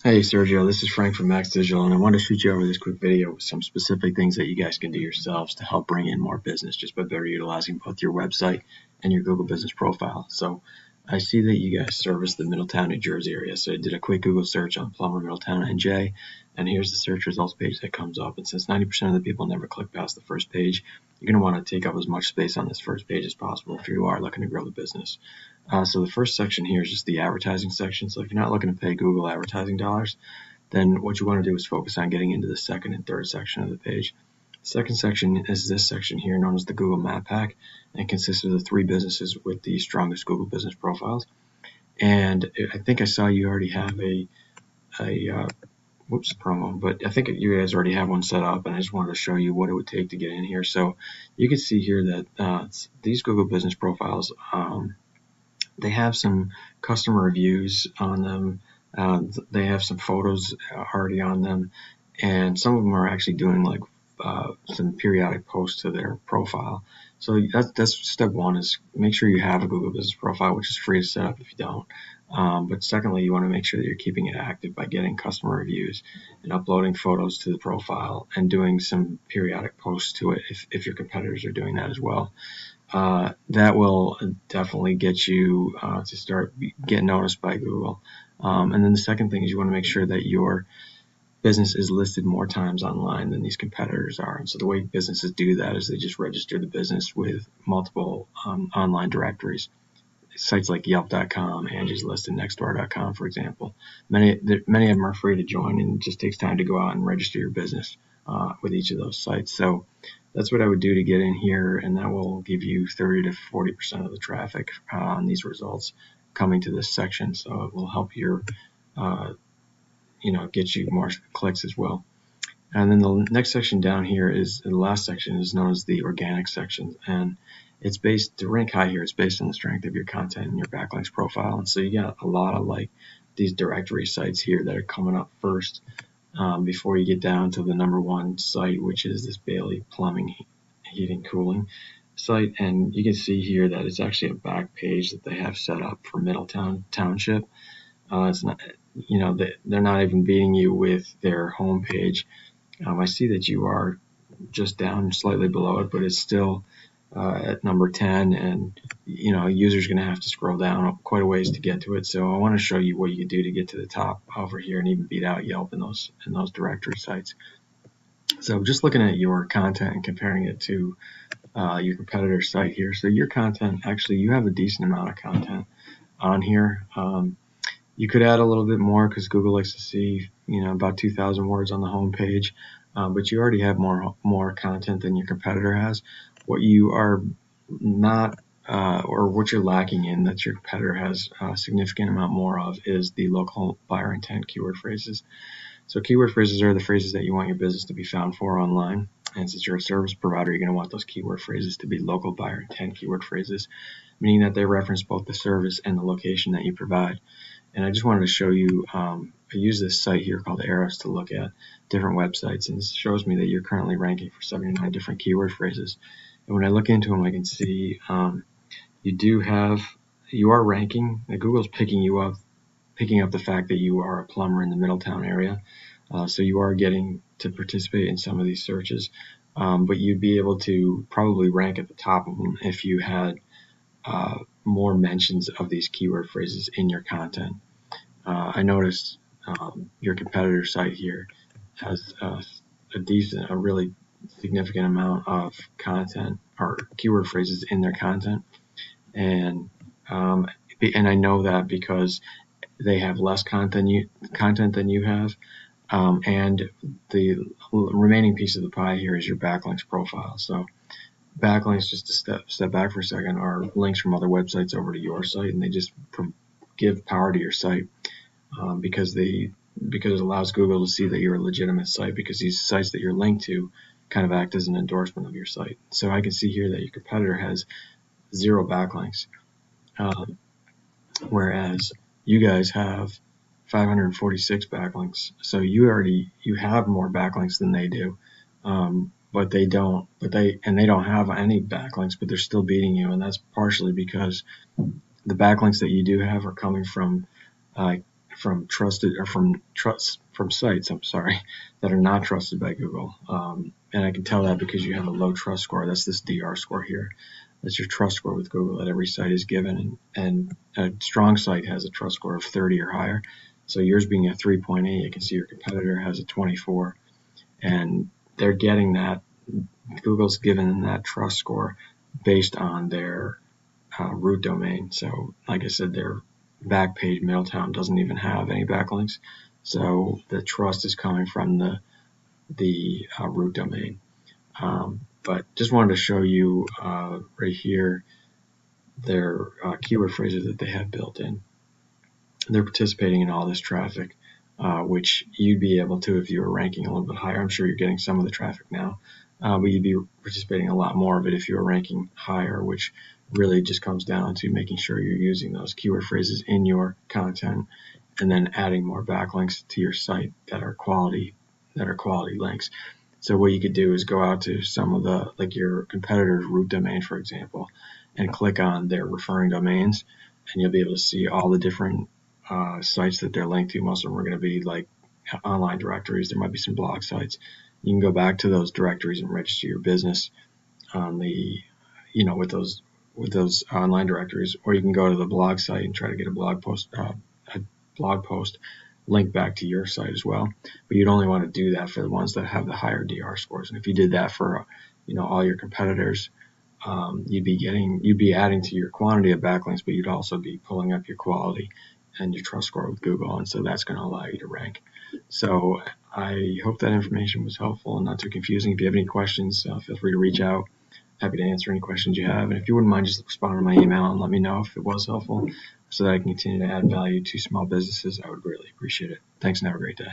Hey Sergio, this is Frank from Max Digital, and I want to shoot you over this quick video with some specific things that you guys can do yourselves to help bring in more business just by better utilizing both your website and your Google Business Profile. So I see that you guys service the Middletown, New Jersey area, so I did a quick Google search on Plumber Middletown NJ, and here's the search results page that comes up. And since 90% of the people never click past the first page, you're going to want to take up as much space on this first page as possible if you are looking to grow the business. So the first section here is just the advertising section. So if you're not looking to pay Google advertising dollars, then what you want to do is focus on getting into the second and third section of the page. The second section is this section here known as the Google Map Pack, and it consists of the 3 businesses with the strongest Google business profiles. And I think I saw you already have a promo, but I think you guys already have one set up, and I just wanted to show you what it would take to get in here. So you can see here that these Google business profiles, they have some customer reviews on them. They have some photos already on them, and some of them are actually doing like some periodic posts to their profile. So that's step one, is make sure you have a Google Business Profile, which is free to set up if you don't. But secondly, you want to make sure that you're keeping it active by getting customer reviews and uploading photos to the profile and doing some periodic posts to it if your competitors are doing that as well. That will definitely get you to start getting noticed by Google. And then the second thing is you want to make sure that your business is listed more times online than these competitors are. And so the way businesses do that is they just register the business with multiple online directories. Sites like Yelp.com, Angie's List, and Nextdoor.com, for example. Many of them are free to join, and it just takes time to go out and register your business with each of those sites. So that's what I would do to get in here, and that will give you 30 to 40% of the traffic on these results coming to this section. So it will help your, get you more clicks as well. And then the next section down here is the last section, is known as the organic section, and it's based to rank high here. It's based on the strength of your content and your backlinks profile. And so you got a lot of like these directory sites here that are coming up first before you get down to the number 1 site, which is this Bailey Plumbing, Heating, Cooling site. And you can see here that it's actually a back page that they have set up for Middletown Township. It's not, they're not even beating you with their home page. I see that you are just down slightly below it, but it's still at number 10, and a user's going to have to scroll down quite a ways to get to it. So I want to show you what you can do to get to the top over here and even beat out Yelp in those directory sites. So just looking at your content and comparing it to your competitor site here. So your content, actually, you have a decent amount of content on here. You could add a little bit more because Google likes to see, about 2,000 words on the home page, but you already have more content than your competitor has. What you are not, or what you're lacking in that your competitor has a significant amount more of, is the local buyer intent keyword phrases. So keyword phrases are the phrases that you want your business to be found for online. And since you're a service provider, you're going to want those keyword phrases to be local buyer intent keyword phrases, meaning that they reference both the service and the location that you provide. And I just wanted to show you, I use this site here called Arrows to look at different websites, and it shows me that you're currently ranking for 79 different keyword phrases. And when I look into them, I can see you are ranking. Google's picking up the fact that you are a plumber in the Middletown area. So you are getting to participate in some of these searches, but you'd be able to probably rank at the top of them if you had more mentions of these keyword phrases in your content. I noticed your competitor site here has a really significant amount of content or keyword phrases in their content, and I know that because they have less content than you have, and the remaining piece of the pie here is your backlinks profile. So backlinks, just to step back for a second, are links from other websites over to your site, and they just give power to your site because it allows Google to see that you're a legitimate site, because these sites that you're linked to kind of act as an endorsement of your site. So I can see here that your competitor has 0 backlinks, whereas you guys have 546 backlinks. So you have more backlinks than they do, but they don't have any backlinks, but they're still beating you, and that's partially because the backlinks that you do have are coming from from sites, I'm sorry, that are not trusted by Google. And I can tell that because you have a low trust score. That's this DR score here. That's your trust score with Google that every site is given. And a strong site has a trust score of 30 or higher. So yours being a 3.8, you can see your competitor has a 24. And they're getting that. Google's given them that trust score based on their root domain. So like I said, their back page Middletown doesn't even have any backlinks. So the trust is coming from the root domain. But just wanted to show you right here their keyword phrases that they have built in. They're participating in all this traffic, which you'd be able to if you were ranking a little bit higher. I'm sure you're getting some of the traffic now, but you'd be participating a lot more of it if you were ranking higher, which really just comes down to making sure you're using those keyword phrases in your content and then adding more backlinks to your site that are quality links. So what you could do is go out to some of the, like your competitor's root domain, for example, and click on their referring domains, and you'll be able to see all the different sites that they're linked to. Most of them are going to be like online directories. There might be some blog sites. You can go back to those directories and register your business on the, with those online directories, or you can go to the blog site and try to get a blog post link back to your site as well. But you'd only want to do that for the ones that have the higher DR scores. And if you did that for all your competitors, you'd be adding to your quantity of backlinks, but you'd also be pulling up your quality and your trust score with Google, and so that's going to allow you to rank. So I hope that information was helpful and not too confusing. If you have any questions, feel free to reach out. Happy to answer any questions you have. And if you wouldn't mind, just respond to my email and let me know if it was helpful so that I can continue to add value to small businesses. I would greatly appreciate it. Thanks and have a great day.